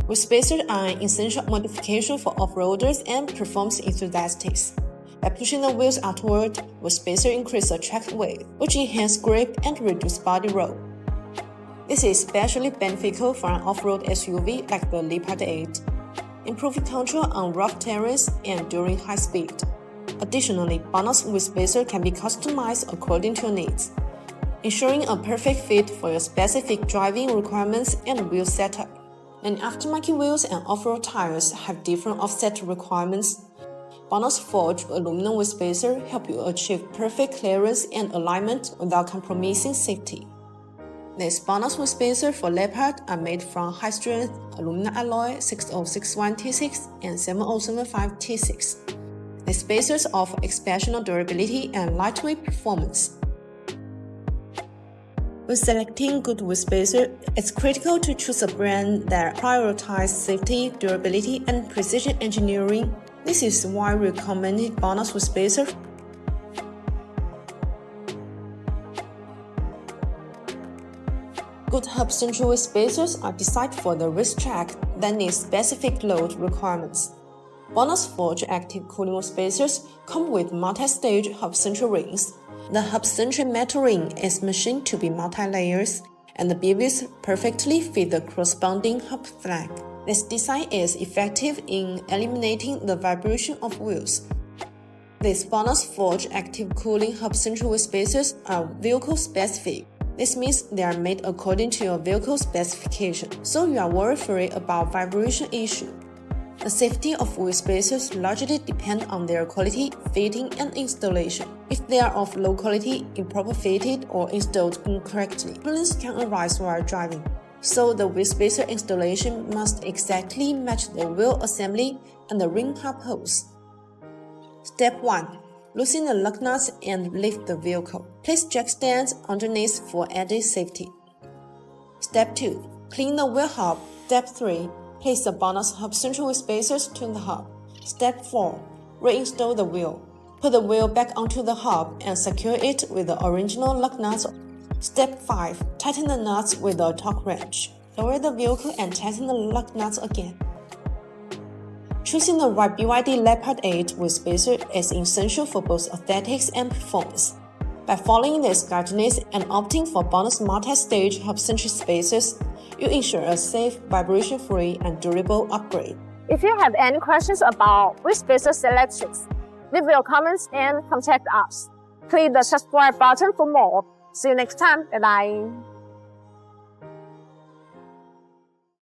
Wheel spacers are an essential modification for off-roaders and performance enthusiasts. By pushing the wheels outward, wheel spacers increase the track weight, which enhances grip and reduces body roll. This is especially beneficial for an off-road SUV like the Leopard 8, improving control on rough terrains and during high speed. Additionally, BONOSS wheel spacer can be customized according to your needs, ensuring a perfect fit for your specific driving requirements and wheel setup. Many aftermarket wheels and off-road tires have different offset requirements. BONOSS forged aluminum wheel spacer help you achieve perfect clearance and alignment without compromising safety. These BONOSS wheel spacers for Leopard are made from high-strength aluminum alloy 6061-T6 and 7075-T6. These spacers offer exceptional durability and lightweight performance. When selecting good wheel spacer, it's critical to choose a brand that prioritizes safety, durability, and precision engineering. This is why we recommend BONOSS wheel spacer. Good Hub-Centric wheel spacers are designed for the racetrack that needs specific load requirements. BONOSS forged active cooling wheel spacers come with multi-stage Hub-Centric rings. The Hub-Centric metal ring is machined to be multi-layers, and the beavers perfectly fit the corresponding hub flag. This design is effective in eliminating the vibration of wheels. These BONOSS forged active cooling Hub-Centric wheel spacers are vehicle-specific. This means they are made according to your vehicle specification, so you are worry-free about vibration issue. The safety of wheel spacers largely depends on their quality, fitting, and installation. If they are of low quality, improper fitted, or installed incorrectly, problems can arise while driving. So the wheel spacer installation must exactly match the wheel assembly and the ring hub holes. Step 1. Loosen the lug nuts and lift the vehicle. Place jack stands underneath for added safety. Step 2. Clean the wheel hub. Step 3. Place the BONOSS Hub-Centric wheel spacers to the hub. Step 4. Reinstall the wheel. Put the wheel back onto the hub and secure it with the original lug nuts. Step 5. Tighten the nuts with a torque wrench. Lower the vehicle and tighten the lug nuts again. Choosing the right BYD Leopard 8 wheel spacer is essential for both aesthetics and performance. By following these guidelines and opting for BONOSS multi-stage Hub-Centric spacers, you ensure a safe, vibration-free, and durable upgrade. If you have any questions about wheel spacer selections, leave your comments and contact us. Click the subscribe button for more. See you next time. Bye-bye.